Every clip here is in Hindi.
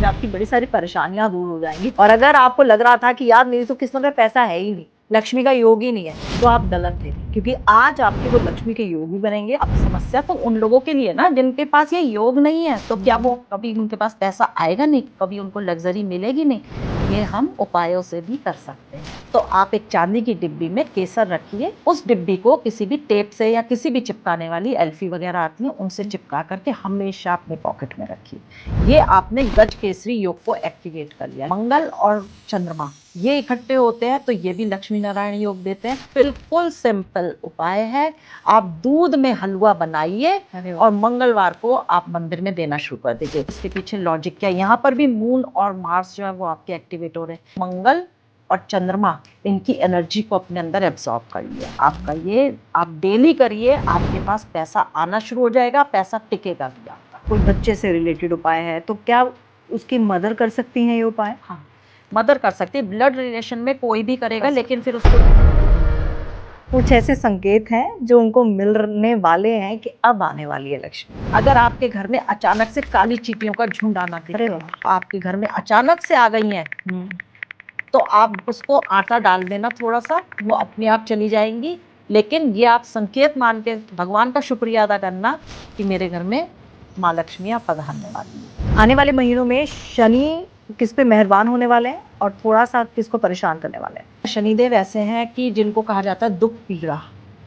आपकी बड़ी सारी परेशानियां दूर हो जाएंगी। और अगर आपको लग रहा था कि यार मेरी तो किस्मत में पैसा है ही नहीं, लक्ष्मी का योग ही नहीं है, तो आप गलत थे, क्योंकि आज आपके वो लक्ष्मी के योग भी बनेंगे। अब समस्या तो उन लोगों के लिए ना जिनके पास ये योग नहीं है, तो क्या वो कभी उनके पास पैसा आएगा नहीं, कभी उनको लग्जरी मिलेगी नहीं, ये हम उपायों से भी कर सकते हैं। तो आप एक चांदी की डिब्बी में केसर रखिए, उस डिब्बी को किसी भी टेप से या किसी भी चिपकाने वाली एल्फी वगैरह आती है उनसे चिपका करके हमेशा अपने पॉकेट में रखिए। ये आपने गज केसरी योग को एक्टिवेट कर लिया। मंगल और चंद्रमा ये इकट्ठे होते हैं तो ये भी लक्ष्मी नारायण योग देते हैं। बिल्कुल सिंपल उपाय है। आप दूध में हलवा बनाइए और मंगलवार को आप मंदिर में देना शुरू कर दीजिए। इसके पीछे लॉजिक क्या है, यहाँ पर भी मून और मार्स जो है वो आपके एक्टिवेट हो रहे हैं। मंगल और चंद्रमा इनकी एनर्जी को अपने अंदर एब्जॉर्ब कर लिया। आपका ये आप डेली करिए, आपके पास पैसा आना शुरू हो जाएगा, पैसा टिकेगा भी आपका। कोई बच्चे से रिलेटेड उपाय है तो क्या उसकी मदर कर सकती हैं ये उपाय? हाँ, मदर कर सकती है। ब्लड रिलेशन में कोई भी करेगा, लेकिन फिर उसको कुछ ऐसे संकेत हैं जो उनको मिलने वाले हैं कि अब आने वाली है लक्ष्मी। अगर आपके घर में अचानक से काली चींटियों का झुंड आना दिखे, आपके घर में अचानक से आ गई हैं, तो आप उसको आटा डाल देना थोड़ा सा, वो अपने आप चली जाएंगी। लेकिन ये आप संकेत मान के भगवान का शुक्रिया अदा करना कि मेरे घर में माँ लक्ष्मी पधारने वाली है। आने वाले महीनों में शनि किस पे मेहरबान होने वाले हैं और थोड़ा सा किसको परेशान करने वाले हैं? शनिदेव ऐसे हैं कि जिनको कहा जाता है दुख पीड़ा,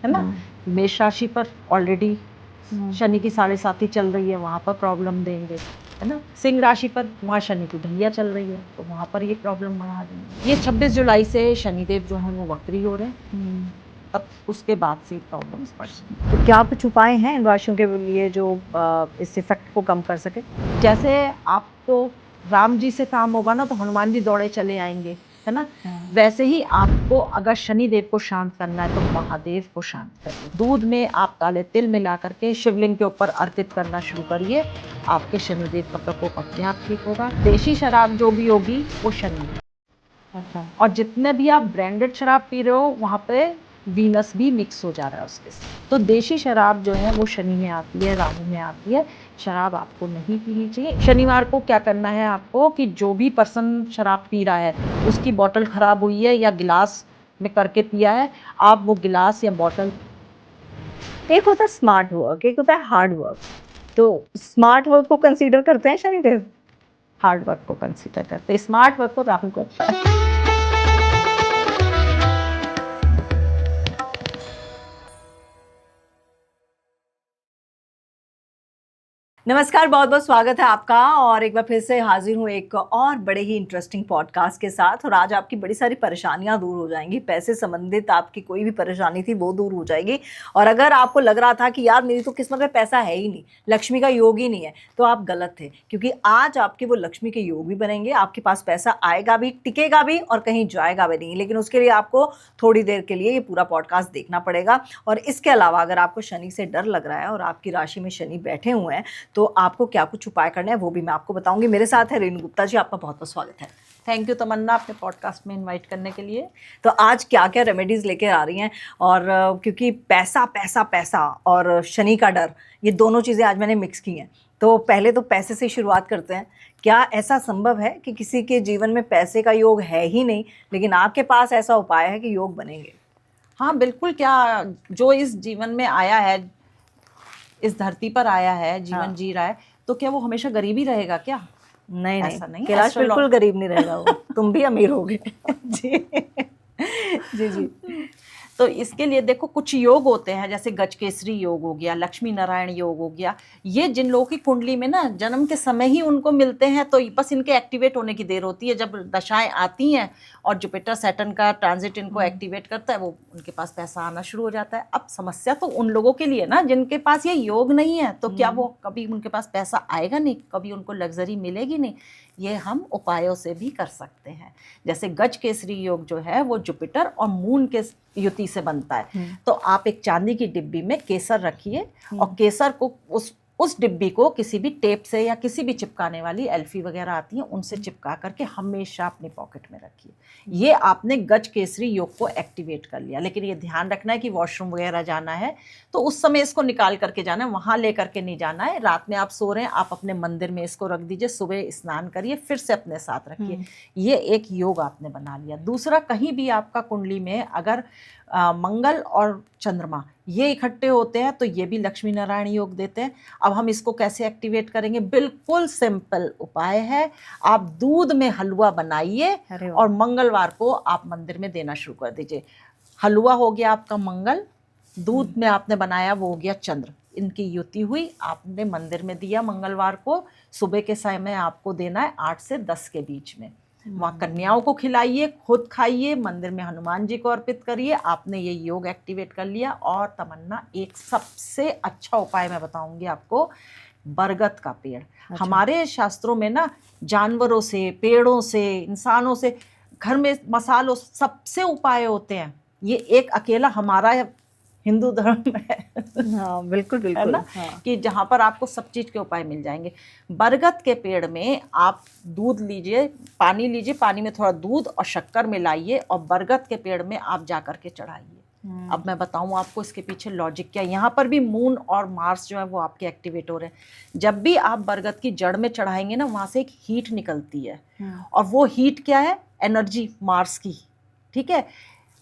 है ना। मेष राशि पर ऑलरेडी शनि की 7.5 चल रही है, वहाँ पर प्रॉब्लम देंगे, है ना। सिंह राशि पर वहाँ शनि की ढैया चल रही है, तो वहाँ पर ये प्रॉब्लम बढ़ा देंगे। ये 26 जुलाई से शनिदेव जो है वो वक्री हो रहे हैं, अब उसके बाद से प्रॉब्लम्स बढ़। तो क्या कुछ उपाय हैं इन राशियों के लिए जो इस इफेक्ट को कम कर सके? जैसे आपको राम जी से काम होगा ना तो हनुमान जी दौड़े चले आएंगे, है ना। वैसे ही आपको अगर शनि देव को शांत करना है तो महादेव को शांत करिए। दूध में आप काले तिल मिला करके शिवलिंग के ऊपर अर्पित करना शुरू करिए, आपके शनिदेव का प्रकोप अपने आप ठीक होगा। देशी शराब जो भी होगी वो शनि, और जितने भी आप ब्रांडेड शराब पी रहे हो वहाँ पे वीनस भी मिक्स हो जा रहा है उसके साथ। तो देशी शराब जो है वो शनि में आती है, राहु में आती है। शराब आपको नहीं पीनी चाहिए। शनिवार को क्या करना है आपको कि जो भी पर्सन शराब पी रहा है उसकी बोतल खराब हुई है या गिलास में करके पिया है, आप वो गिलास या बोतल, एक होता है स्मार्ट वर्क, एक होता है हार्ड वर्क। तो स्मार्ट वर्क को कंसीडर करते हैं शनिदेव? हार्ड वर्क को कंसिडर करते हैं, स्मार्ट वर्क को राहु करता है। नमस्कार, बहुत बहुत स्वागत है आपका और एक बार फिर से हाजिर हूँ एक और बड़े ही इंटरेस्टिंग पॉडकास्ट के साथ। और आज आपकी बड़ी सारी परेशानियां दूर हो जाएंगी, पैसे संबंधित आपकी कोई भी परेशानी थी वो दूर हो जाएगी। और अगर आपको लग रहा था कि यार मेरी तो किस्मत में पैसा है ही नहीं, लक्ष्मी का योग ही नहीं है, तो आप गलत थे, क्योंकि आज आपके वो लक्ष्मी के योग भी बनेंगे। आपके पास पैसा आएगा भी, टिकेगा भी और कहीं जाएगा भी नहीं। लेकिन उसके लिए आपको थोड़ी देर के लिए ये पूरा पॉडकास्ट देखना पड़ेगा। और इसके अलावा अगर आपको शनि से डर लग रहा है और आपकी राशि में शनि बैठे हुए हैं तो आपको क्या कुछ उपाय करने हैं वो भी मैं आपको बताऊंगी। मेरे साथ है रेणु गुप्ता जी, आपका बहुत बहुत स्वागत है। थैंक यू तमन्ना, अपने पॉडकास्ट में इनवाइट करने के लिए। तो आज क्या क्या रेमेडीज लेके आ रही हैं? और क्योंकि पैसा पैसा पैसा और शनि का डर, ये दोनों चीज़ें आज मैंने मिक्स की हैं। तो पहले तो पैसे से शुरुआत करते हैं। क्या ऐसा संभव है कि किसी के जीवन में पैसे का योग है ही नहीं, लेकिन आपके पास ऐसा उपाय है कि योग बनेंगे? हाँ बिल्कुल। क्या जो इस जीवन में आया है, इस धरती पर आया है, जीवन जी रहा है, तो क्या वो हमेशा गरीब ही रहेगा क्या? नहीं ऐसा नहीं। कैलाश बिल्कुल गरीब नहीं रहेगा वो। तुम भी अमीर होगे। जी जी जी। तो इसके लिए देखो कुछ योग होते हैं, जैसे गजकेसरी योग हो गया, लक्ष्मी नारायण योग हो गया। ये जिन लोगों की कुंडली में ना जन्म के समय ही उनको मिलते हैं, तो बस इनके एक्टिवेट होने की देर होती है। जब दशाएं आती हैं और जुपिटर सैटर्न का ट्रांजिट इनको एक्टिवेट करता है, वो उनके पास पैसा आना शुरू हो जाता है। अब समस्या तो उन लोगों के लिए ना जिनके पास ये योग नहीं है, तो क्या वो कभी उनके पास पैसा आएगा नहीं, कभी उनको लग्जरी मिलेगी नहीं। ये हम उपायों से भी कर सकते हैं। जैसे गज केसरी योग जो है वो जुपिटर और मून के युति से बनता है। तो आप एक चांदी की डिब्बी में केसर रखिए और केसर को उस उस डिब्बी को किसी भी टेप से या किसी भी चिपकाने वाली एल्फी वगैरह आती हैं उनसे चिपका करके हमेशा अपनी पॉकेट में रखिए। ये आपने गज केसरी योग को एक्टिवेट कर लिया। लेकिन ये ध्यान रखना है कि वॉशरूम वगैरह जाना है तो उस समय इसको निकाल करके जाना है, वहाँ ले करके नहीं जाना है। रात में आप सो रहे हैं, आप अपने मंदिर में इसको रख दीजिए, सुबह स्नान करिए, फिर से अपने साथ रखिए। ये एक योग आपने बना लिया। दूसरा, कहीं भी आपका कुंडली में अगर मंगल और चंद्रमा ये इकट्ठे होते हैं तो ये भी लक्ष्मी नारायण योग देते हैं। अब हम इसको कैसे एक्टिवेट करेंगे? बिल्कुल सिंपल उपाय है। आप दूध में हलवा बनाइए और मंगलवार को आप मंदिर में देना शुरू कर दीजिए। हलवा हो गया आपका मंगल, दूध में आपने बनाया वो हो गया चंद्र, इनकी युति हुई, आपने मंदिर में दिया मंगलवार को। सुबह के समय आपको देना है 8 से 10 के बीच में। वहाँ कन्याओं को खिलाइए, खुद खाइए, मंदिर में हनुमान जी को अर्पित करिए। आपने ये योग एक्टिवेट कर लिया। और तमन्ना, एक सबसे अच्छा उपाय मैं बताऊंगी आपको, बरगद का पेड़। अच्छा। हमारे शास्त्रों में ना जानवरों से, पेड़ों से, इंसानों से, घर में मसालों, सबसे उपाय होते हैं। ये एक अकेला हमारा हिंदू धर्म है। हाँ, बिल्कुल बिल्कुल, है ना? हाँ। कि जहाँ पर आपको सब चीज़ के उपाय मिल जाएंगे। बरगद के पेड़ में आप दूध लीजिए, पानी लीजिए, पानी में थोड़ा दूध और शक्कर मिलाइए और बरगद के पेड़ में आप जा कर के चढ़ाइए। अब मैं बताऊँ आपको इसके पीछे लॉजिक क्या है। यहाँ पर भी मून और मार्स जो है वो आपके एक्टिवेट हो रहे हैं। जब भी आप बरगद की जड़ में चढ़ाएंगे ना, वहाँ से एक हीट निकलती है और वो हीट क्या है? एनर्जी मार्स की, ठीक है।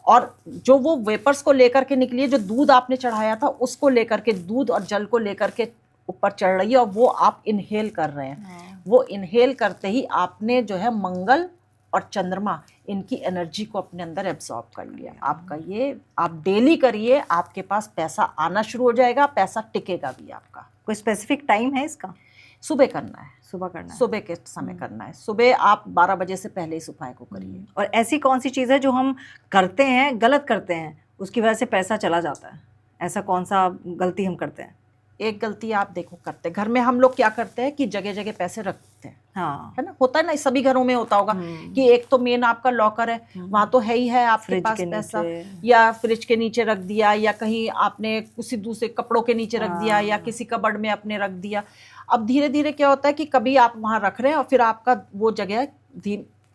और जो वो वेपर्स को लेकर के निकली है, जो दूध आपने चढ़ाया था उसको लेकर के, दूध और जल को लेकर के ऊपर चढ़ रही है और वो आप इनहेल कर रहे हैं। वो इनहेल करते ही आपने जो है मंगल और चंद्रमा, इनकी एनर्जी को अपने अंदर एब्जॉर्ब कर लिया। आपका ये आप डेली करिए, आपके पास पैसा आना शुरू हो जाएगा, पैसा टिकेगा भी आपका। कोई स्पेसिफिक टाइम है इसका? सुबह करना है, सुबह करना है, सुबह के समय करना है। सुबह आप 12 बजे से पहले इस उपाय को करिए। और ऐसी कौन सी चीज़ है जो हम करते हैं, गलत करते हैं, उसकी वजह से पैसा चला जाता है? ऐसा कौन सा गलती हम करते हैं? एक गलती आप देखो करते हैं, घर में हम लोग क्या करते हैं कि जगह जगह पैसे रखते हैं। हाँ, है ना? होता है ना, सभी घरों में होता होगा कि एक तो मेन आपका लॉकर है, वहाँ तो है ही है आपके फ्रिज पास के पैसा, नीचे। या फ्रिज के नीचे रख दिया, या कहीं आपने किसी दूसरे कपड़ों के नीचे रख दिया, या किसी कबर्ड में आपने रख दिया। अब धीरे धीरे क्या होता है कि कभी आप वहाँ रख रहे हैं और फिर आपका वो जगह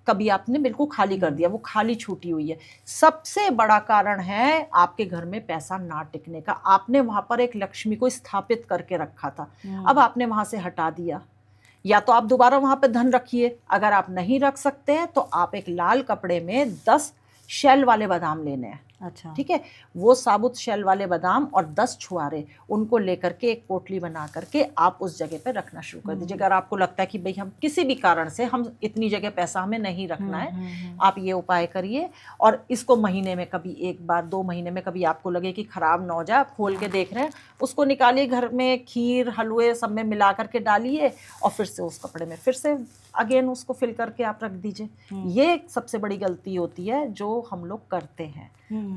कभी आपने बिल्कुल खाली कर दिया, वो खाली छूटी हुई है। सबसे बड़ा कारण है आपके घर में पैसा ना टिकने का। आपने वहाँ पर एक लक्ष्मी को स्थापित करके रखा था, अब आपने वहाँ से हटा दिया। या तो आप दोबारा वहाँ पे धन रखिए। अगर आप नहीं रख सकते हैं तो आप एक लाल कपड़े में 10 शेल वाले बादाम लेने हैं। अच्छा, ठीक है, वो साबुत शेल वाले बादाम और 10 छुआरे, उनको लेकर के एक पोटली बना करके आप उस जगह पे रखना शुरू कर दीजिए। अगर आपको लगता है कि भाई हम किसी भी कारण से हम इतनी जगह पैसा हमें नहीं रखना है, आप ये उपाय करिए। और इसको महीने में कभी एक बार, 2 महीने में कभी आपको लगे कि खराब ना हो जाए, आप खोल के देख रहे हैं, उसको निकालिए, घर में खीर हलवे सब में मिला करके डालिए और फिर से उस कपड़े में फिर से अगेन उसको फिल करके आप रख दीजिए। ये एक सबसे बड़ी गलती होती है जो हम लोग करते हैं।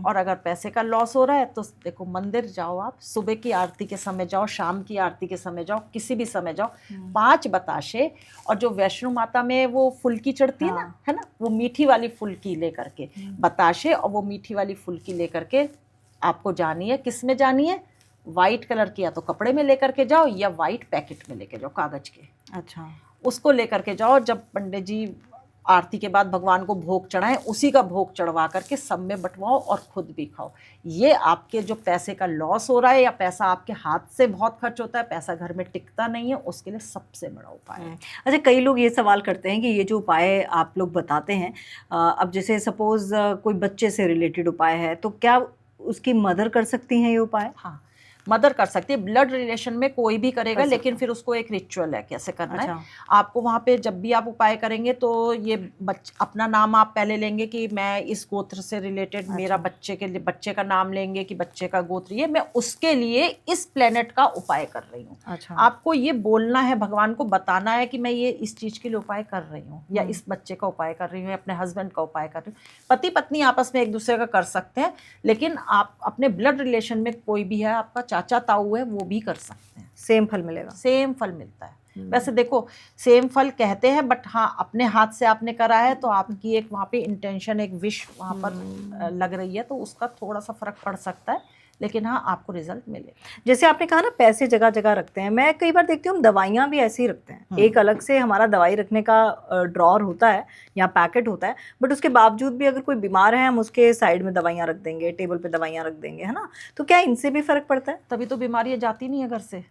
और अगर पैसे का लॉस हो रहा है तो देखो, मंदिर जाओ, आप सुबह की आरती के समय जाओ, शाम की आरती के समय जाओ, किसी भी समय जाओ, 5 बताशे और जो वैष्णो माता में वो फुल्की चढ़ती है ना, है ना, वो मीठी वाली फुल्की लेकर के, बताशे और वो मीठी वाली फुल्की लेकर के आपको जानी है। किस में जानी है? वाइट कलर की, या तो कपड़े में लेकर के जाओ या वाइट पैकेट में लेके जाओ, कागज के। अच्छा, उसको लेकर के जाओ। जब पंडित जी आरती के बाद भगवान को भोग चढ़ाएं, उसी का भोग चढ़वा करके सब में बंटवाओ और खुद भी खाओ। ये आपके जो पैसे का लॉस हो रहा है या पैसा आपके हाथ से बहुत खर्च होता है, पैसा घर में टिकता नहीं है, उसके लिए सबसे बड़ा उपाय है। अच्छा, कई लोग ये सवाल करते हैं कि ये जो उपाय आप लोग बताते हैं, अब जैसे सपोज कोई बच्चे से रिलेटेड उपाय है, तो क्या उसकी मदर कर सकती हैं ये उपाय? हाँ, मदर कर सकती है। ब्लड रिलेशन में कोई भी करेगा, कर लेकिन फिर उसको एक रिचुअल है कैसे करना अच्छा। है। आपको वहाँ पे जब भी आप उपाय करेंगे तो ये अपना नाम आप पहले लेंगे कि मैं इस गोत्र से रिलेटेड, मेरा बच्चे के लिए, बच्चे का नाम लेंगे कि बच्चे का गोत्र ये, मैं उसके लिए इस प्लेनेट का उपाय कर रही हूँ। अच्छा, आपको ये बोलना है, भगवान को बताना है कि मैं ये इस चीज़ के लिए उपाय कर रही हूँ, या इस बच्चे का उपाय कर रही हूँ, या अपने हस्बैंड का उपाय कर रही हूँ। पति पत्नी आपस में एक दूसरे का कर सकते हैं, लेकिन आप अपने ब्लड रिलेशन में कोई भी है, आपका चाचा ताऊ है, वो भी कर सकते हैं। सेम फल मिलेगा? सेम फल मिलता है। वैसे देखो, सेम फल कहते हैं, बट हाँ, अपने हाथ से आपने करा है तो आपकी एक वहाँ पे इंटेंशन, एक विश वहाँ पर लग रही है, तो उसका थोड़ा सा फर्क पड़ सकता है, लेकिन हाँ आपको रिजल्ट मिले। जैसे आपने कहा ना पैसे जगह जगह रखते हैं, मैं कई बार देखती हूँ हम दवाइयाँ भी ऐसे ही रखते हैं। एक अलग से हमारा दवाई रखने का ड्रॉर होता है या पैकेट होता है, बट उसके बावजूद भी अगर कोई बीमार है हम उसके साइड में दवाइयाँ रख देंगे, टेबल पे दवाइयाँ रख देंगे, है ना। तो क्या इनसे भी फर्क पड़ता है? तभी तो बीमारियां जाती नहीं है घर से।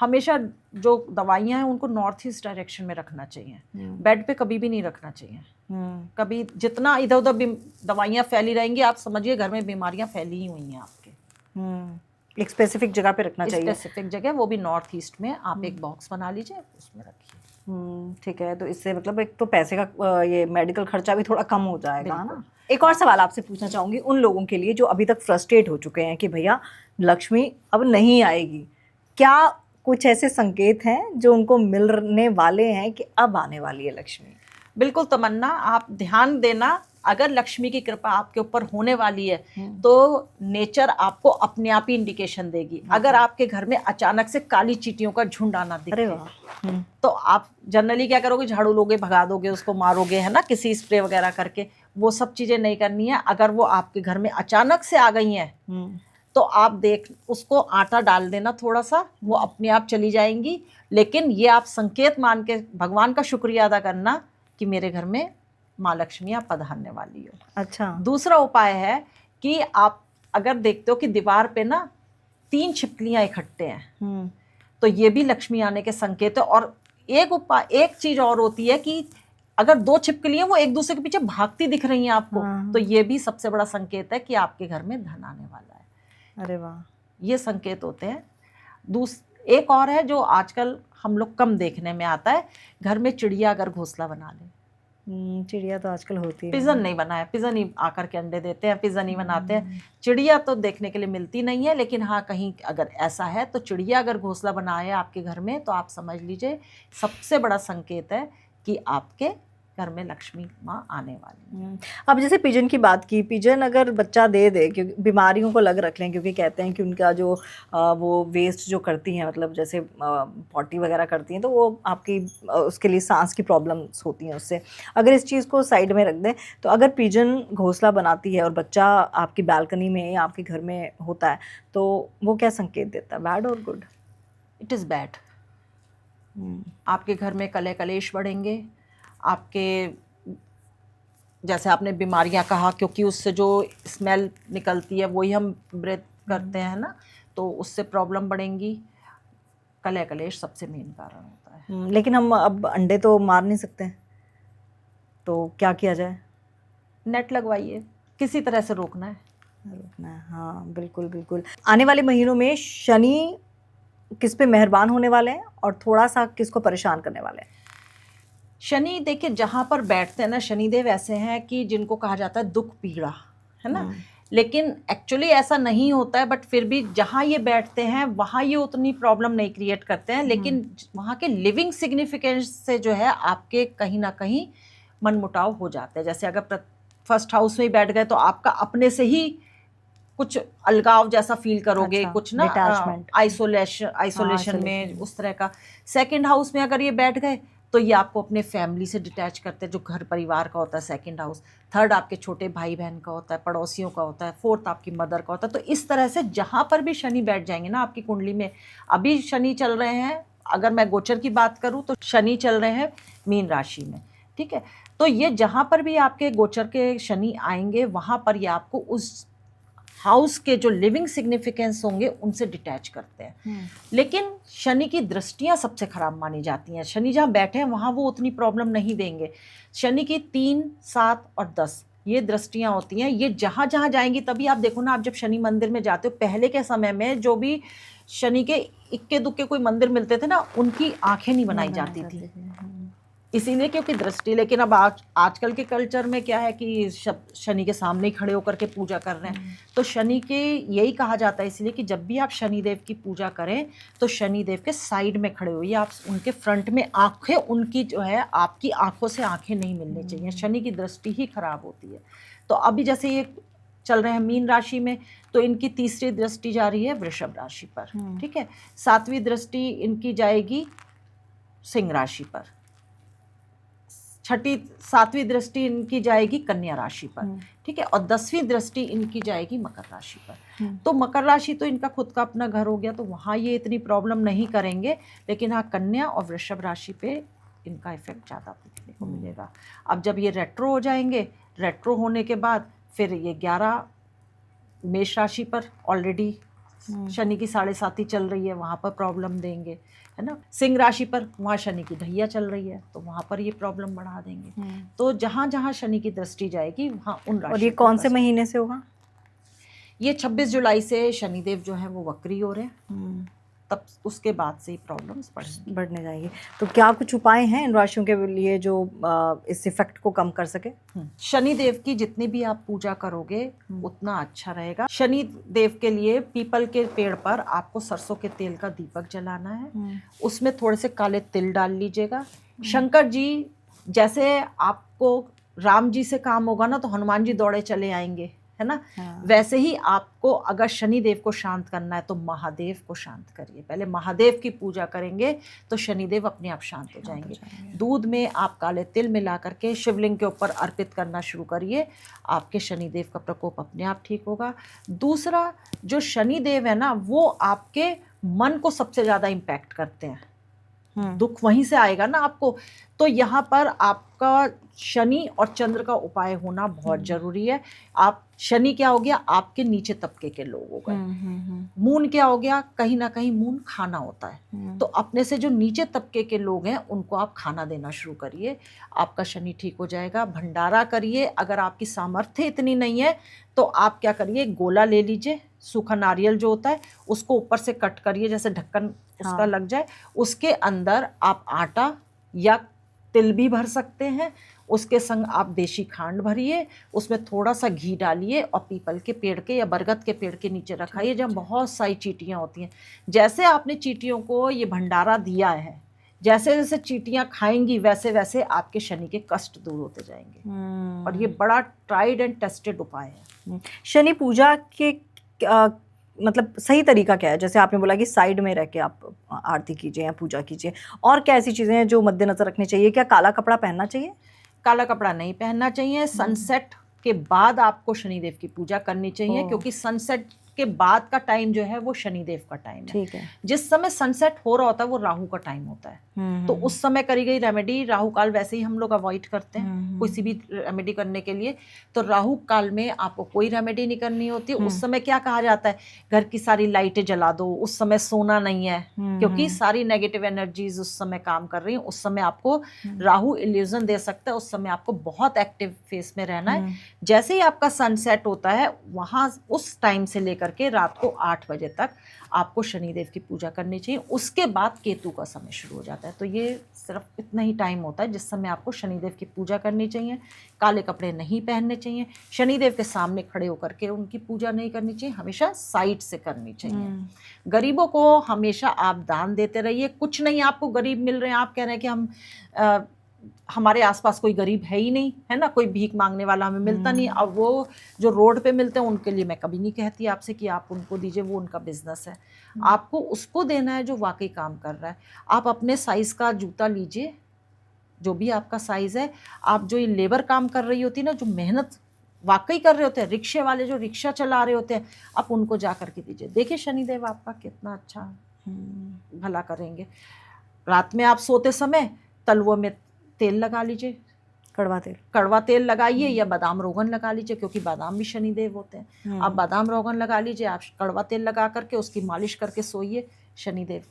हमेशा जो दवाइयां हैं उनको नॉर्थ ईस्ट डायरेक्शन में रखना चाहिए, बेड पे कभी भी नहीं रखना चाहिए। कभी जितना इधर उधर दवाइयां फैली रहेंगी आप समझिए घर में बीमारियां फैली ही हुई हैं आपके। एक स्पेसिफिक जगह पे रखना चाहिए, स्पेसिफिक जगह, वो भी नॉर्थ ईस्ट में। आप एक बॉक्स बना लीजिए उसमें रखिए। ठीक है। तो इससे मतलब एक तो पैसे का ये मेडिकल खर्चा भी थोड़ा कम हो जाएगा ना। एक और सवाल आपसे पूछना चाहूंगी उन लोगों के लिए जो अभी तक फ्रस्ट्रेट हो चुके हैं कि भैया लक्ष्मी अब नहीं आएगी, क्या कुछ ऐसे संकेत हैं जो उनको मिलने वाले हैं कि अब आने वाली है लक्ष्मी? बिल्कुल तमन्ना, आप ध्यान देना, अगर लक्ष्मी की कृपा आपके ऊपर होने वाली है तो नेचर आपको अपने आप ही इंडिकेशन देगी। अगर आपके घर में अचानक से काली चींटियों का झुंड आना दिखे तो आप जनरली क्या करोगे, झाड़ू लोगे, भगा दोगे, उसको मारोगे, है ना, किसी स्प्रे वगैरह करके। वो सब चीजें नहीं करनी है। अगर वो आपके घर में अचानक से आ गई हैं तो आप देख उसको आटा डाल देना थोड़ा सा, वो अपने आप चली जाएंगी। लेकिन ये आप संकेत मान के भगवान का शुक्रिया अदा करना कि मेरे घर में माँ लक्ष्मी आप पधारने वाली हो। अच्छा। दूसरा उपाय है कि आप अगर देखते हो कि दीवार पे ना 3 छिपकलियां इकट्ठे हैं तो ये भी लक्ष्मी आने के संकेत है। और एक चीज और होती है कि अगर 2 छिपकलियां वो एक दूसरे के पीछे भागती दिख रही हैं आपको तो ये भी सबसे बड़ा संकेत है कि आपके घर में धन आने वाला है। अरे वाह, ये संकेत होते हैं। एक और है जो आजकल हम लोग कम देखने में आता है, घर में चिड़िया अगर घोंसला बना ले। चिड़िया तो आजकल होती है, पिजन नहीं बनाया, पिजन ही आकर के अंडे देते हैं, पिजन ही बनाते हैं। चिड़िया तो देखने के लिए मिलती नहीं है, लेकिन हाँ कहीं अगर ऐसा है तो चिड़िया अगर घोंसला बनाए आपके घर में तो आप समझ लीजिए सबसे बड़ा संकेत है कि आपके घर में लक्ष्मी माँ आने वाली है। अब जैसे पिजन की बात की, पिजन अगर बच्चा दे दे, क्योंकि बीमारियों को अलग रख लें, क्योंकि कहते हैं कि उनका जो वो वेस्ट जो करती हैं, मतलब जैसे पॉटी वगैरह करती हैं, तो वो आपकी उसके लिए सांस की प्रॉब्लम्स होती हैं उससे। अगर इस चीज़ को साइड में रख दें तो अगर पिजन घोंसला बनाती है और बच्चा आपकी बालकनी में या आपके घर में होता है तो वो क्या संकेत देता है, बैड और गुड? It is bad. आपके घर में कलह कलेश बढ़ेंगे, आपके जैसे आपने बीमारियां कहा, क्योंकि उससे जो स्मेल निकलती है वही हम ब्रेथ करते हैं ना, तो उससे प्रॉब्लम बढ़ेंगी। कलह कलेश सबसे मेन कारण होता है। लेकिन हम अब अंडे तो मार नहीं सकते, तो क्या किया जाए? नेट लगवाइए, किसी तरह से रोकना है। हाँ बिल्कुल बिल्कुल। आने वाले महीनों में शनि किस पे मेहरबान होने वाले हैं और थोड़ा सा किसको परेशान करने वाले हैं? शनि देखिए जहाँ पर बैठते हैं ना, शनिदेव ऐसे हैं कि जिनको कहा जाता है दुख पीड़ा, है ना, लेकिन एक्चुअली ऐसा नहीं होता है। बट फिर भी जहाँ ये बैठते हैं वहाँ ये उतनी प्रॉब्लम नहीं क्रिएट करते हैं, लेकिन वहाँ के लिविंग सिग्निफिकेंस से जो है आपके कहीं ना कहीं मनमुटाव हो जाते हैं। जैसे अगर फर्स्ट हाउस में ही बैठ गए तो आपका अपने से ही कुछ अलगाव जैसा फील करोगे, कुछ ना आइसोलेशन में उस तरह का। सेकंड हाउस में अगर ये बैठ गए तो ये आपको अपने फैमिली से डिटैच करते हैं, जो घर परिवार का होता है सेकंड हाउस। थर्ड आपके छोटे भाई बहन का होता है, पड़ोसियों का होता है। फोर्थ आपकी मदर का होता है। तो इस तरह से जहाँ पर भी शनि बैठ जाएंगे ना आपकी कुंडली में, अभी शनि चल रहे हैं, अगर मैं गोचर की बात करूँ तो शनि चल रहे हैं मीन राशि में, ठीक है। तो ये जहाँ पर भी आपके गोचर के शनि आएंगे वहाँ पर ये आपको उस हाउस के जो लिविंग सिग्निफिकेंस होंगे उनसे डिटैच करते हैं। लेकिन शनि की दृष्टियां सबसे खराब मानी जाती हैं। शनि जहाँ बैठे हैं वहाँ वो उतनी प्रॉब्लम नहीं देंगे। शनि की 3, 7 और 10 ये दृष्टियां होती हैं। ये जहाँ जहाँ जाएंगी, तभी आप देखो ना, आप जब शनि मंदिर में जाते हो, पहले के समय में जो भी शनि के इक्के दुक्के कोई मंदिर मिलते थे ना, उनकी आंखें नहीं बनाई जाती थी, इसीलिए क्योंकि दृष्टि। लेकिन अब आजकल के कल्चर में क्या है कि शनि के सामने ही खड़े होकर के पूजा कर रहे हैं। तो शनि के यही कहा जाता है इसलिए कि जब भी आप शनिदेव की पूजा करें तो शनिदेव के साइड में खड़े होइए, आप उनके फ्रंट में आंखें, उनकी जो है आपकी आंखों से आंखें नहीं मिलनी चाहिए। शनि की दृष्टि ही खराब होती है। तो अभी जैसे ये चल रहे हैं मीन राशि में, तो इनकी तीसरी दृष्टि जा रही है वृषभ राशि पर, ठीक है। 7वीं दृष्टि इनकी जाएगी सिंह राशि पर, छठी 7वीं दृष्टि इनकी जाएगी कन्या राशि पर, ठीक है, और 10वीं दृष्टि इनकी जाएगी मकर राशि पर। तो मकर राशि तो इनका खुद का अपना घर हो गया, तो वहाँ ये इतनी प्रॉब्लम नहीं करेंगे, लेकिन हाँ कन्या और वृषभ राशि पे इनका इफेक्ट ज़्यादा देखने को मिलेगा। अब जब ये रेट्रो हो जाएंगे, रेट्रो होने के बाद फिर ये 11 मेष राशि पर ऑलरेडी शनि की 7.5 चल रही है, वहाँ पर प्रॉब्लम देंगे, है ना। सिंह राशि पर वहाँ शनि की ढैया चल रही है, तो वहाँ पर ये प्रॉब्लम बढ़ा देंगे। तो जहाँ जहाँ शनि की दृष्टि जाएगी वहाँ उन राशि। और ये कौन से महीने से होगा? ये 26 जुलाई से शनिदेव जो है वो वक्री हो रहे हैं, तब उसके बाद से ही प्रॉब्लम्स बढ़ने जाएगी। तो क्या कुछ उपाय हैं इन राशियों के लिए जो इस इफेक्ट को कम कर सके? शनि देव की जितनी भी आप पूजा करोगे उतना अच्छा रहेगा। शनि देव के लिए पीपल के पेड़ पर आपको सरसों के तेल का दीपक जलाना है, उसमें थोड़े से काले तिल डाल लीजिएगा। शंकर जी, जैसे आपको राम जी से काम होगा ना तो हनुमान जी दौड़े चले आएंगे, है ना। वैसे ही आपको अगर शनि देव को शांत करना है तो महादेव को शांत करिए। पहले महादेव की पूजा करेंगे तो शनिदेव अपने आप शांत हो जाएंगे। दूध में आप काले तिल मिला करके शिवलिंग के ऊपर अर्पित करना शुरू करिए, आपके शनिदेव का प्रकोप अपने आप ठीक होगा। दूसरा, जो शनिदेव है ना वो आपके मन को सबसे ज़्यादा इम्पैक्ट करते हैं, दुख वहीं से आएगा ना आपको। तो यहाँ पर आपका शनि और चंद्र का उपाय होना बहुत जरूरी है। आप शनि क्या हो गया, आपके नीचे तबके के लोग हो गए। मून क्या हो गया, कहीं ना कहीं मून खाना होता है, तो अपने से जो नीचे तबके के लोग हैं उनको आप खाना देना शुरू करिए, आपका शनि ठीक हो जाएगा। भंडारा करिए, अगर आपकी सामर्थ्य इतनी नहीं है तो आप क्या करिए, गोला ले लीजिए, सूखा नारियल जो होता है उसको ऊपर से कट करिए, जैसे ढक्कन उसका लग जाए, उसके अंदर आप आटा या तिल भी भर सकते हैं, उसके संग आप देशी खांड भरिए, उसमें थोड़ा सा घी डालिए और पीपल के पेड़ के या बरगद के पेड़ के नीचे रखाइए, जहाँ बहुत सारी चींटियाँ होती हैं। जैसे आपने चींटियों को ये भंडारा दिया है, जैसे जैसे चींटियाँ खाएंगी वैसे वैसे आपके शनि के कष्ट दूर होते जाएंगे। और ये बड़ा ट्राइड एंड टेस्टेड उपाय है। शनि पूजा के मतलब सही तरीका क्या है? जैसे आपने बोला कि साइड में रह के आप आरती कीजिए या पूजा कीजिए, और क्या ऐसी चीज़ें हैं जो मद्देनजर रखनी चाहिए? क्या काला कपड़ा पहनना चाहिए? काला कपड़ा नहीं पहनना चाहिए। सनसेट के बाद आपको शनिदेव की पूजा करनी चाहिए, क्योंकि सनसेट के बाद का टाइम जो है वो शनिदेव का टाइम है। ठीक है। जिस समय सनसेट हो रहा होता है वो राहु का टाइम होता है, तो उस समय करी गई रेमेडी, राहु काल वैसे ही हम लोग अवॉइड करते हैं किसी भी रेमेडी करने के लिए, तो राहु काल में आपको कोई रेमेडी नहीं करनी होती। उस समय क्या कहा जाता है, घर की सारी लाइटें जला दो, उस समय सोना नहीं है, क्योंकि सारी नेगेटिव एनर्जीज उस समय काम कर रही हैं। उस समय आपको राहु इल्यूजन दे सकता है, उस समय आपको बहुत एक्टिव फेस में रहना है। जैसे ही आपका सनसेट होता है वहाँ उस टाइम से लेकर के रात को 8 बजे तक आपको शनिदेव की पूजा करनी चाहिए। उसके बाद केतु का समय शुरू हो जाता है, तो ये सिर्फ इतना ही टाइम होता है जिस समय आपको शनिदेव की पूजा करनी चाहिए। काले कपड़े नहीं पहनने चाहिए, शनिदेव के सामने खड़े होकर के उनकी पूजा नहीं करनी चाहिए, हमेशा साइड से करनी चाहिए। गरीबों को हमेशा आप दान देते रहिए। कुछ नहीं आपको गरीब मिल रहे हैं, आप कह रहे हैं कि हम हमारे आसपास कोई गरीब है ही नहीं, है ना, कोई भीख मांगने वाला हमें मिलता नहीं। अब वो जो रोड पे मिलते हैं उनके लिए मैं कभी नहीं कहती आपसे कि आप उनको दीजिए, वो उनका बिजनेस है। आपको उसको देना है जो वाकई काम कर रहा है। आप अपने साइज का जूता लीजिए, जो भी आपका साइज है। आप जो ये लेबर काम कर रही होती है ना, जो मेहनत वाकई कर रहे होते हैं, रिक्शे वाले जो रिक्शा चला रहे होते हैं, आप उनको जा करके दीजिए। देखिए शनिदेव आपका कितना अच्छा भला करेंगे। रात में आप सोते समय तलवों में तेल लगा लीजिए, कड़वा तेल लगाइए, या बादाम रोगन लगा लीजिए, क्योंकि बादाम भी शनिदेव होते हैं। आप बादाम रोगन लगा लीजिए, आप कड़वा तेल लगा करके उसकी मालिश करके सोइए, शनिदेव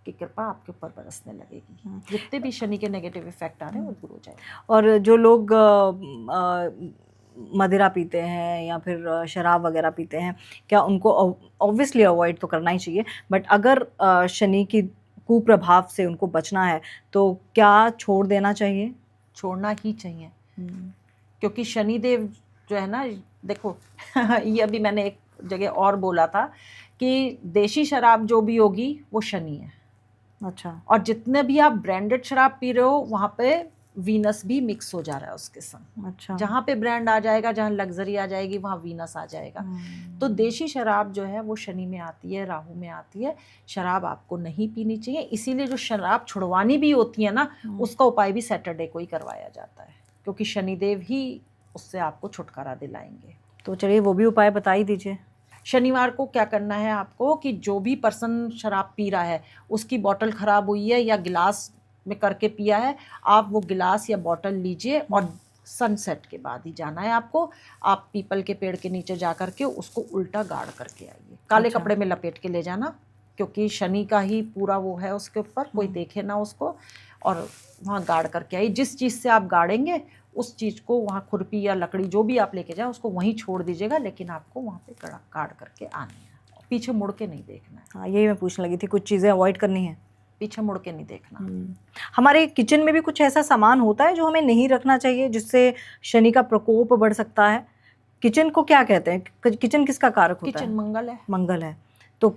की कृपा आपके ऊपर बरसने लगेगी। जितने भी शनि के नेगेटिव इफेक्ट आ रहे हैं वो दूर हो जाएंगे। और जो लोग मदिरा पीते हैं या फिर शराब वगैरह पीते हैं, क्या उनको ऑब्वियसली अवॉइड तो करना ही चाहिए, बट अगर शनि की कुप्रभाव से उनको बचना है तो क्या छोड़ देना चाहिए? छोड़ना ही चाहिए, क्योंकि शनिदेव जो है ना, देखो ये अभी मैंने एक जगह और बोला था कि देशी शराब जो भी होगी वो शनि है। अच्छा। और जितने भी आप ब्रांडेड शराब पी रहे हो वहाँ पे वीनस भी मिक्स हो जा रहा है उसके संग। अच्छा। जहाँ पे ब्रांड आ जाएगा, जहाँ लग्जरी आ जाएगी, वहाँ वीनस आ जाएगा। तो देशी शराब जो है वो शनि में आती है, राहु में आती है। शराब आपको नहीं पीनी चाहिए, इसीलिए जो शराब छुड़वानी भी होती है ना, उसका उपाय भी सैटरडे को ही करवाया जाता है, क्योंकि शनिदेव ही उससे आपको छुटकारा दिलाएंगे। तो चलिए वो भी उपाय बता ही दीजिए। शनिवार को क्या करना है आपको कि जो भी पर्सन शराब पी रहा है, उसकी बोतल खराब हुई है या गिलास में करके पिया है, आप वो गिलास या बोतल लीजिए और सनसेट के बाद ही जाना है आपको। आप पीपल के पेड़ के नीचे जा करके उसको उल्टा गाड़ करके आइए। काले अच्छा। कपड़े में लपेट के ले जाना, क्योंकि शनि का ही पूरा वो है उसके ऊपर, कोई देखे ना उसको। और वहाँ गाड़ करके आइए। जिस चीज़ से आप गाड़ेंगे उस चीज़ को वहाँ खुरपी या लकड़ी जो भी आप लेके जाए उसको वहीं छोड़ दीजिएगा, लेकिन आपको वहाँ पे गाड़ करके आनी है, पीछे मुड़ के नहीं देखना है। हाँ, यही मैं पूछने लगी थी, कुछ चीज़ें अवॉइड करनी है। पीछे मुड़ के नहीं देखना। हमारे किचन में भी कुछ ऐसा सामान होता है जो हमें नहीं रखना चाहिए, जिससे शनि का प्रकोप बढ़ सकता है? किचन को क्या कहते हैं? किचन किसका कारक होता है? किचन मंगल है। मंगल है। तो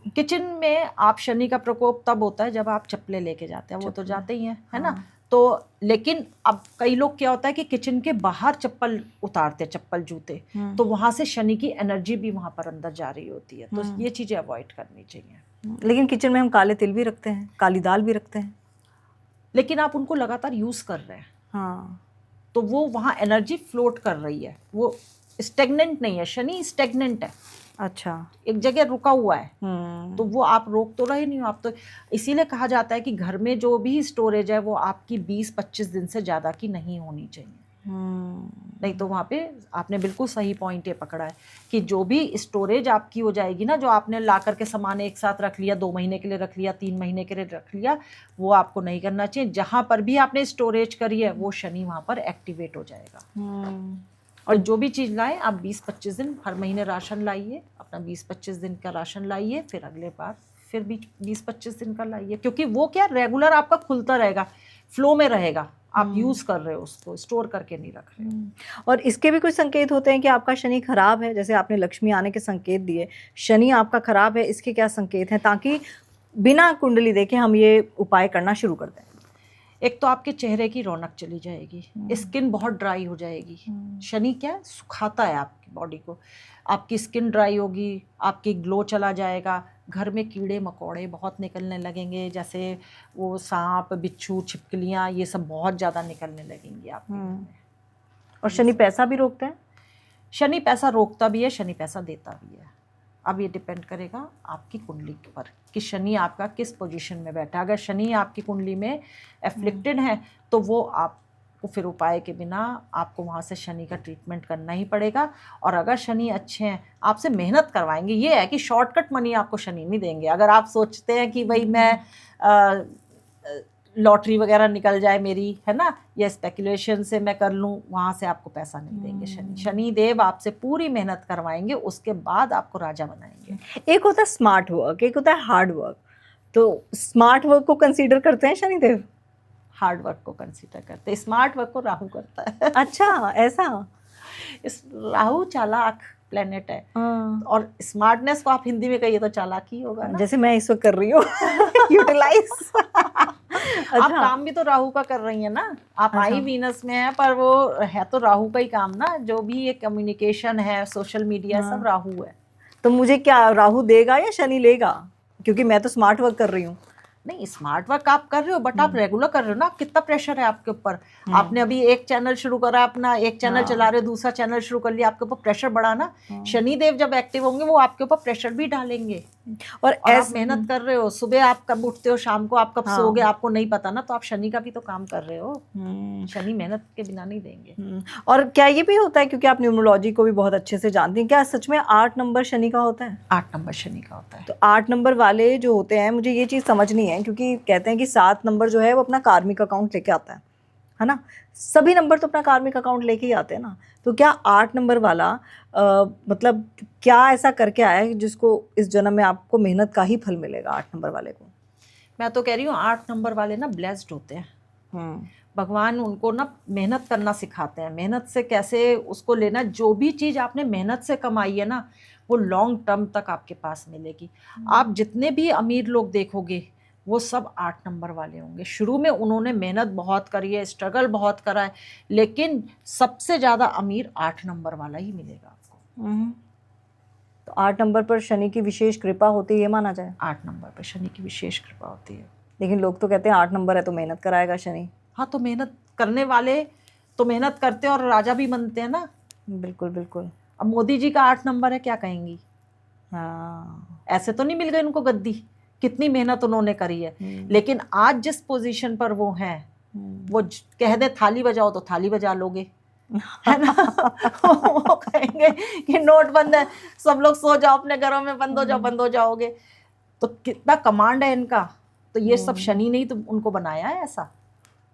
किचन में आप शनि का प्रकोप तब होता है जब आप चप्पलें लेके जाते हैं, वो तो जाते ही हैं, है ना। तो लेकिन अब कई लोग क्या होता है कि किचन के बाहर चप्पल उतारते हैं, चप्पल जूते, तो वहां से शनि की एनर्जी भी वहां पर अंदर जा रही होती है। तो ये चीजें अवॉइड करनी चाहिए। लेकिन किचन में हम काले तिल भी रखते हैं, काली दाल भी रखते हैं, लेकिन आप उनको लगातार यूज कर रहे हैं। हाँ, तो वो वहाँ एनर्जी फ्लोट कर रही है, वो स्टेगनेंट नहीं है। शनि स्टेगनेंट है, अच्छा। एक जगह रुका हुआ है। तो वो आप रोक तो रहे नहीं हो आप तो। इसीलिए कहा जाता है कि घर में जो भी स्टोरेज है वो आपकी 20-25 दिन से ज़्यादा की नहीं होनी चाहिए। नहीं तो वहाँ पे आपने बिल्कुल सही पॉइंट ये पकड़ा है कि जो भी स्टोरेज आपकी हो जाएगी ना, जो आपने ला करके सामान एक साथ रख लिया, 2 महीने के लिए रख लिया, 3 महीने के लिए रख लिया, वो आपको नहीं करना चाहिए। जहाँ पर भी आपने स्टोरेज करी है वो शनि वहाँ पर एक्टिवेट हो जाएगा। और जो भी चीज़ लाएं आप 20-25 दिन हर महीने राशन लाइए, अपना 20-25 दिन का राशन लाइए, फिर अगले बार फिर भी 20-25 दिन का लाइए, क्योंकि वो क्या रेगुलर आपका खुलता रहेगा, फ्लो में रहेगा। आप यूज कर रहे हो उसको, स्टोर करके नहीं रख रहे हो। और इसके भी कुछ संकेत होते हैं कि आपका शनि खराब है? जैसे आपने लक्ष्मी आने के संकेत दिए, शनि आपका खराब है, इसके क्या संकेत हैं, ताकि बिना कुंडली देखे हम ये उपाय करना शुरू कर दें? एक तो आपके चेहरे की रौनक चली जाएगी, स्किन बहुत ड्राई हो जाएगी। शनि क्या है, सुखाता है आपकी बॉडी को। आपकी स्किन ड्राई होगी, आपकी ग्लो चला जाएगा। घर में कीड़े मकोड़े बहुत निकलने लगेंगे, जैसे वो सांप, बिच्छू, छिपकलियाँ, ये सब बहुत ज़्यादा निकलने लगेंगी आपके घर में। और शनि पैसा भी रोकते हैं? शनि पैसा रोकता भी है, शनि पैसा देता भी है। अब ये डिपेंड करेगा आपकी कुंडली पर कि शनि आपका किस पोजीशन में बैठा है। अगर शनि आपकी कुंडली में एफ्लिक्टेड है तो वो आपको फिर उपाय के बिना आपको वहाँ से शनि का ट्रीटमेंट करना ही पड़ेगा। और अगर शनि अच्छे हैं, आपसे मेहनत करवाएंगे। ये है कि शॉर्टकट मनी आपको शनि नहीं देंगे। अगर आप सोचते हैं कि भाई मैं लॉटरी वगैरह निकल जाए मेरी, है ना, या स्पेकुलेशन से मैं कर लूँ, वहाँ से आपको पैसा नहीं देंगे शनि। शनि देव आपसे पूरी मेहनत करवाएंगे, उसके बाद आपको राजा बनाएंगे। एक होता है स्मार्ट वर्क, एक होता है हार्ड वर्क। तो स्मार्ट वर्क को कंसीडर करते हैं शनि देव? हार्ड वर्क को कंसीडर करते हैं, स्मार्ट वर्क को राहु करता है। अच्छा, ऐसा? राहु चालाक प्लेनेट है। और स्मार्टनेस को आप हिंदी में कहिए तो चालाकी होगा ना? जैसे मैं इस वक्त कर रही हूँ यूटिलाइज। आप काम भी तो राहु का कर रही हैं ना। आप आई वीनस में है, पर वो है तो राहु का ही काम ना। जो भी ये कम्युनिकेशन है, सोशल मीडिया, सब राहु है। तो मुझे क्या राहु देगा या शनि लेगा? क्योंकि मैं तो स्मार्ट वर्क कर रही हूँ। नहीं, स्मार्ट वर्क आप कर रहे हो, बट आप रेगुलर कर रहे हो ना। कितना प्रेशर है आपके ऊपर। आपने अभी एक चैनल शुरू करा, अपना एक चैनल चला रहे हो, दूसरा चैनल शुरू कर लिया, आपके ऊपर प्रेशर बढ़ा ना। शनि देव जब एक्टिव होंगे वो आपके ऊपर प्रेशर भी डालेंगे। और आप मेहनत कर रहे हो, सुबह आप कब उठते हो, शाम को आप कब सोओगे, आपको नहीं पता ना। तो आप शनि का भी तो काम कर रहे हो। शनि मेहनत के बिना नहीं देंगे। और क्या ये भी होता है, क्योंकि आप न्यूमरोलॉजी को भी बहुत अच्छे से जानती हैं, क्या सच में 8 नंबर शनि का होता है? 8 नंबर शनि का होता है। तो 8 नंबर वाले जो होते हैं, मुझे ये चीज़ समझनी है, क्योंकि कहते हैं कि 7 नंबर जो है वो अपना कार्मिक अकाउंट लेके आता है ना। सभी नंबर तो अपना कार्मिक अकाउंट लेके ही आते हैं ना। तो क्या 8 नंबर वाला मतलब क्या ऐसा करके आया है जिसको इस जन्म में आपको मेहनत का ही फल मिलेगा 8 नंबर वाले को? मैं तो कह रही हूँ 8 नंबर वाले ना ब्लेस्ड होते हैं। भगवान उनको ना मेहनत करना सिखाते हैं। मेहनत से कैसे उसको लेना, जो भी चीज़ आपने मेहनत से कमाई है ना, वो लॉन्ग टर्म तक आपके पास मिलेगी। आप जितने भी अमीर लोग देखोगे वो सब 8 नंबर वाले होंगे। शुरू में उन्होंने मेहनत बहुत करी है, स्ट्रगल बहुत करा है, लेकिन सबसे ज्यादा अमीर 8 नंबर वाला ही मिलेगा आपको। तो 8 नंबर पर शनि की विशेष कृपा होती है, ये माना जाए। 8 नंबर पे शनि की विशेष कृपा होती है। लेकिन लोग तो कहते हैं 8 नंबर है तो मेहनत कराएगा शनि। हाँ, तो मेहनत करने वाले तो मेहनत करते हैं और राजा भी बनते हैं ना। बिल्कुल बिल्कुल। अब मोदी जी का 8 नंबर है, क्या कहेंगी? हाँ, ऐसे तो नहीं मिल गई उनको गद्दी, कितनी मेहनत उन्होंने करी है। लेकिन आज जिस पोजीशन पर वो हैं, वो कह दे थाली बजाओ तो थाली बजा लोगे, है ना। वो कहेंगे कि नोट बंद है, सब लोग सो जाओ अपने घरों में, बंद हो जाओ, बंद हो जाओगे। तो कितना कमांड है इनका। तो ये सब शनि ने ही तो उनको बनाया है ऐसा।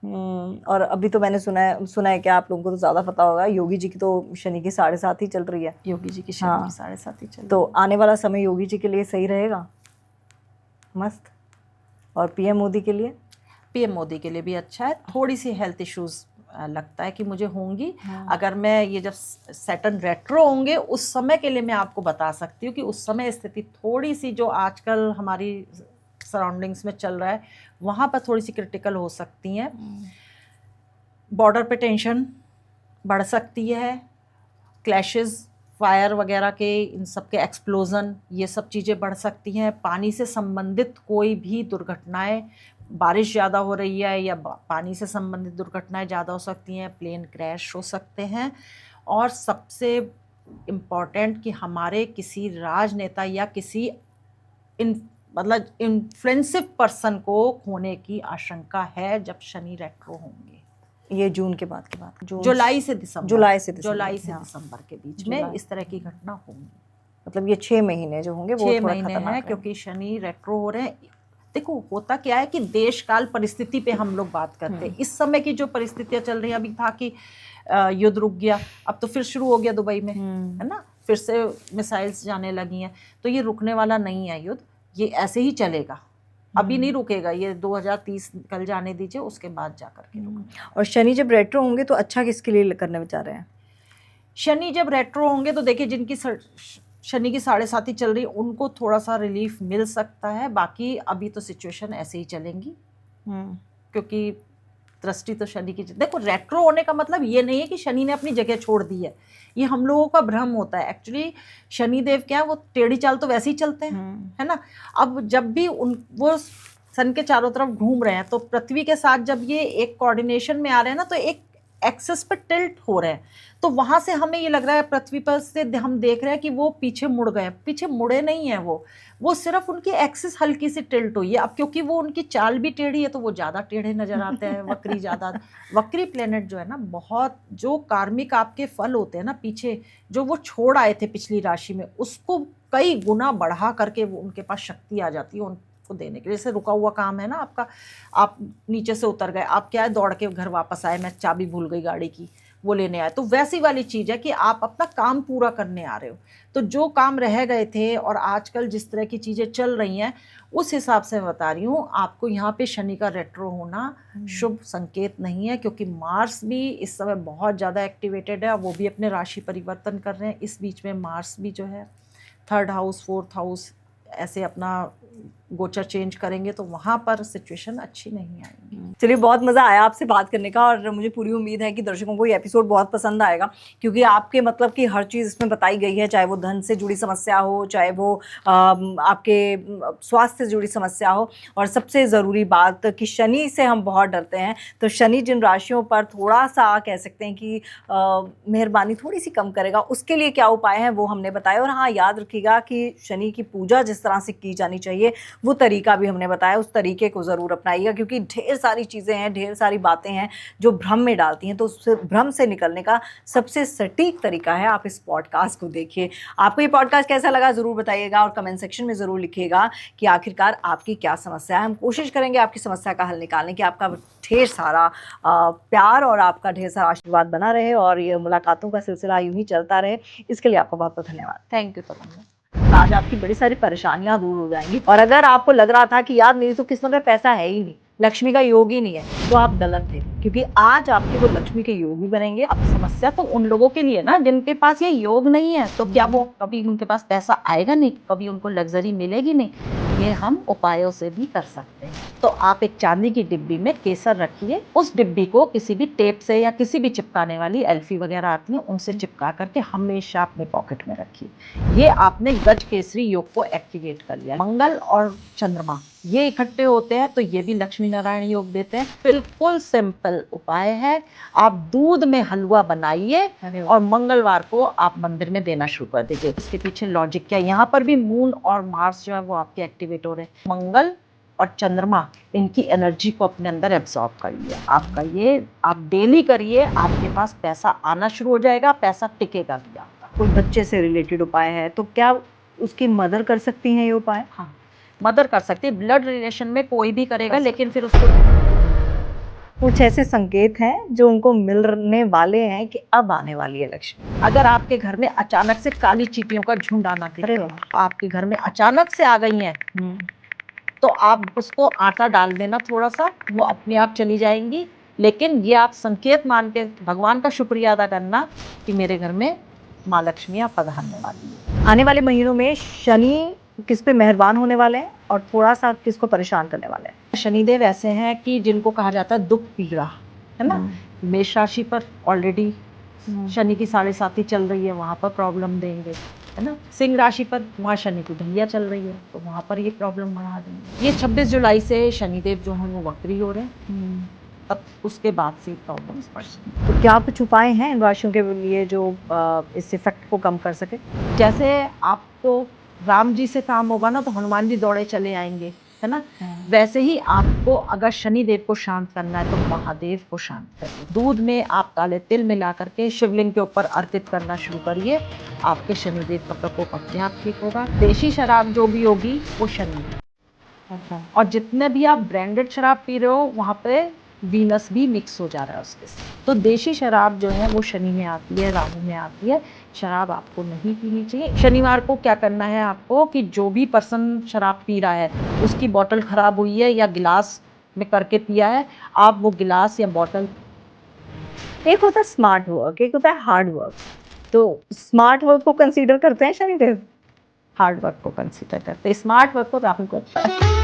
और अभी तो मैंने सुना है कि आप लोगों को तो ज्यादा पता होगा, योगी जी की तो शनि की 7.5 ही चल रही है। योगी जी की शनि हाँ। की 7.5 ही चल रही है। तो आने वाला समय योगी जी के लिए सही रहेगा, मस्त। और पीएम मोदी के लिए? पीएम मोदी के लिए भी अच्छा है। थोड़ी सी हेल्थ इश्यूज लगता है कि मुझे होंगी। हाँ। अगर मैं ये जब सैटर्न रेट्रो होंगे उस समय के लिए मैं आपको बता सकती हूँ कि उस समय स्थिति थोड़ी सी जो आजकल हमारी सराउंडिंग्स में चल रहा है वहाँ पर थोड़ी सी क्रिटिकल हो सकती हैं। बॉर्डर पे टेंशन बढ़ सकती है, क्लैशेस, फायर वगैरह के, इन सब के एक्सप्लोजन, ये सब चीज़ें बढ़ सकती हैं। पानी से संबंधित कोई भी दुर्घटनाएं, बारिश ज़्यादा हो रही है या पानी से संबंधित दुर्घटनाएं ज़्यादा हो सकती हैं, प्लेन क्रैश हो सकते हैं। और सबसे इम्पॉर्टेंट कि हमारे किसी राजनेता या किसी मतलब इन्फ्लुएंसिव पर्सन को खोने की आशंका है जब शनि रेट्रो होंगे। ये जून के बाद की बात, जुलाई से दिसंबर, जुलाई से हाँ। दिसंबर के बीच में इस तरह की घटना होंगी। मतलब ये 6 महीने जो होंगे वो 6 थोड़ा महीने खतरनाक हैं, क्योंकि शनि रेट्रो हो रहे हैं। देखो होता क्या है कि देश काल परिस्थिति पे हम लोग बात करते हैं। इस समय की जो परिस्थितियां चल रही हैं, अभी था कि युद्ध रुक गया, अब तो फिर शुरू हो गया दुबई में, है ना, फिर से मिसाइल्स जाने लगी हैं। तो ये रुकने वाला नहीं है युद्ध, ये ऐसे ही चलेगा, अभी नहीं रुकेगा। ये 2030 निकल जाने दीजिए, उसके बाद जाकर के रुकेगा। और शनि जब रेट्रो होंगे तो अच्छा किसके लिए करने विचार रहे हैं? शनि जब रेट्रो होंगे तो देखिए जिनकी शनि की 7.5 चल रही, उनको थोड़ा सा रिलीफ मिल सकता है। बाकी अभी तो सिचुएशन ऐसे ही चलेंगी, क्योंकि दृष्टि तो शनि की। देखो रेट्रो होने का मतलब ये नहीं है कि शनि ने अपनी जगह छोड़ दी है, ये हम लोगों का भ्रम होता है। एक्चुअली शनि देव क्या है, वो टेढ़ी चाल तो वैसे ही चलते हैं, है ना। अब जब भी वो सन के चारों तरफ घूम रहे हैं तो पृथ्वी के साथ जब ये एक कोऑर्डिनेशन में आ रहे हैं ना, तो एक एक्सेस पर टिल्ट हो रहे हैं। तो वहां से हमें ये लग रहा है, पृथ्वी पर से हम देख रहे हैं कि वो पीछे मुड़ गए। पीछे मुड़े नहीं है, वो सिर्फ उनकी एक्सिस हल्की सी टिल्ट हुई है। अब क्योंकि वो उनकी चाल भी टेढ़ी है तो वो ज़्यादा टेढ़े नजर आते हैं। वक्री ज़्यादा, वक्री प्लेनेट जो है ना, बहुत जो कार्मिक आपके फल होते हैं ना, पीछे जो वो छोड़ आए थे पिछली राशि में, उसको कई गुना बढ़ा करके वो उनके पास शक्ति आ जाती है उनको देने के लिए। जैसे रुका हुआ काम है ना आपका, आप नीचे से उतर गए, आप क्या है दौड़ के घर वापस आए, मैं चाबी भूल गई गाड़ी की, वो लेने आए, तो वैसी वाली चीज़ है कि आप अपना काम पूरा करने आ रहे हो। तो जो काम रह गए थे और आजकल जिस तरह की चीज़ें चल रही हैं, उस हिसाब से बता रही हूँ आपको, यहाँ पे शनि का रेट्रो होना शुभ संकेत नहीं है, क्योंकि मार्स भी इस समय बहुत ज़्यादा एक्टिवेटेड है, वो भी अपने राशि परिवर्तन कर रहे हैं। इस बीच में मार्स भी जो है 3rd हाउस 4th हाउस ऐसे अपना गोचर चेंज करेंगे, तो वहाँ पर सिचुएशन अच्छी नहीं आएगी। चलिए, बहुत मज़ा आया आपसे बात करने का, और मुझे पूरी उम्मीद है कि दर्शकों को ये एपिसोड बहुत पसंद आएगा, क्योंकि आपके मतलब कि हर चीज़ इसमें बताई गई है, चाहे वो धन से जुड़ी समस्या हो, चाहे वो आपके स्वास्थ्य से जुड़ी समस्या हो, और सबसे ज़रूरी बात कि शनि से हम बहुत डरते हैं। तो शनि जिन राशियों पर थोड़ा सा कह सकते हैं कि मेहरबानी थोड़ी सी कम करेगा, उसके लिए क्या उपाय हैं वो हमने बताया। और हाँ, याद रखिएगा कि शनि की पूजा जिस तरह से की जानी चाहिए वो तरीका भी हमने बताया, उस तरीके को ज़रूर अपनाइएगा, क्योंकि ढेर सारी चीज़ें हैं, ढेर सारी बातें हैं जो भ्रम में डालती हैं। तो उस भ्रम से निकलने का सबसे सटीक तरीका है आप इस पॉडकास्ट को देखिए। आपको ये पॉडकास्ट कैसा लगा ज़रूर बताइएगा, और कमेंट सेक्शन में ज़रूर लिखिएगा कि आखिरकार आपकी क्या समस्या है। हम कोशिश करेंगे आपकी समस्या का हल निकालने की। आपका ढेर सारा प्यार और आपका ढेर सारा आशीर्वाद बना रहे, और ये मुलाकातों का सिलसिला यूं ही चलता रहे। इसके लिए आपका बहुत बहुत धन्यवाद। थैंक यू तमन्ना। आज आपकी बड़ी सारी परेशानियां दूर हो जाएंगी। और अगर आपको लग रहा था कि यार मेरी तो किस्मत में पैसा है ही नहीं, लक्ष्मी का योग ही नहीं है, तो आप गलत थे, क्योंकि आज आपके वो लक्ष्मी के योग भी बनेंगे। अब समस्या तो उन लोगों के लिए ना जिनके पास ये योग नहीं है, तो क्या वो कभी उनके पास पैसा आएगा नहीं, कभी उनको लग्जरी मिलेगी नहीं। ये हम उपायों से भी कर सकते हैं। तो आप एक चांदी की डिब्बी में केसर रखिए, उस डिब्बी को किसी भी टेप से या किसी भी चिपकाने वाली एल्फी वगैरह आती है उनसे चिपका करके हमेशा अपने पॉकेट में रखिए। ये आपने गज केसरी योग को एक्टिवेट कर लिया। मंगल और चंद्रमा ये इकट्ठे होते हैं तो ये भी लक्ष्मी नारायण योग देते हैं। बिल्कुल सिंपल उपाय है, आप दूध में हलवा बनाइए और मंगलवार को आप मंदिर में देना शुरू कर दीजिए। इसके पीछे लॉजिक क्या है, यहाँ पर भी मून और मार्स जो है वो आपके एक्टिवेट हो रहे हैं। मंगल और चंद्रमा इनकी एनर्जी को अपने अंदर एब्जॉर्ब करिए। आपका ये आप डेली करिए, आपके पास पैसा आना शुरू हो जाएगा, पैसा टिकेगा भी आपका। कोई बच्चे से रिलेटेड उपाय है तो क्या उसकी मदर कर सकती हैं ये उपाय? हाँ, मदर कर सकती है, ब्लड रिलेशन में कोई भी करेगा, लेकिन फिर उसको कुछ ऐसे संकेत हैं जो उनको मिलने वाले हैं कि अब आने वाली है लक्ष्मी? अगर आपके घर में अचानक से काली चींटियों का झुंड आना अरे दिखे, वाह। आपके घर में अचानक से आ गई हैं, तो आप उसको आटा डाल देना थोड़ा सा, वो अपने आप चली जाएंगी। लेकिन ये आप संकेत मान के भगवान का शुक्रिया अदा करना कि मेरे घर में माँ लक्ष्मी आप पधारने वाली है। आने वाले महीनों में शनि किस पे मेहरबान होने वाले हैं और थोड़ा सा किसको परेशान करने वाले हैं? शनिदेव ऐसे हैं कि जिनको कहा जाता है दुख पीड़ा, है ना। मेष राशि पर ऑलरेडी शनि की 7.5 चल रही है, वहाँ पर प्रॉब्लम देंगे, है ना। सिंह राशि पर वहाँ शनि की ढैया चल रही है तो वहाँ पर ये प्रॉब्लम बढ़ा देंगे। ये 26 जुलाई से शनिदेव जो हैं वो वक्री हो रहे हैं, तब उसके बाद से प्रॉब्लम्स बढ़। तो क्या कुछ उपाय हैं इन राशियों के लिए जो इस इफेक्ट को कम कर सके? जैसे आपको राम जी से काम होगा ना तो हनुमान जी दौड़े चले आएंगे, है ना। वैसे ही आपको अगर शनि देव को शांत करना है तो महादेव को शांत करिए। दूध में आप काले तिल मिला करके शिवलिंग के ऊपर अर्पित करना शुरू करिए, आपके शनिदेव का प्रकोप अपने आप ठीक होगा। देशी शराब जो भी होगी वो शनि है, और जितने भी आप ब्रांडेड शराब पी रहे हो वहाँ पे वीनस भी मिक्स हो जा रहा है उसके साथ। तो देशी शराब जो है वो शनि में आती है, राहु में आती है। शराब आपको नहीं पीनी चाहिए। शनिवार को क्या करना है आपको कि जो भी पर्सन शराब पी रहा है उसकी बॉटल खराब हुई है या गिलास में करके पिया है, आप वो गिलास या बॉटल। एक होता है स्मार्ट वर्क, एक होता है हार्ड वर्क। तो स्मार्ट वर्क को कंसीडर करते हैं शनिदेव? हार्ड वर्क को कंसिडर करते हैं, स्मार्ट वर्क को राहु करते हैं।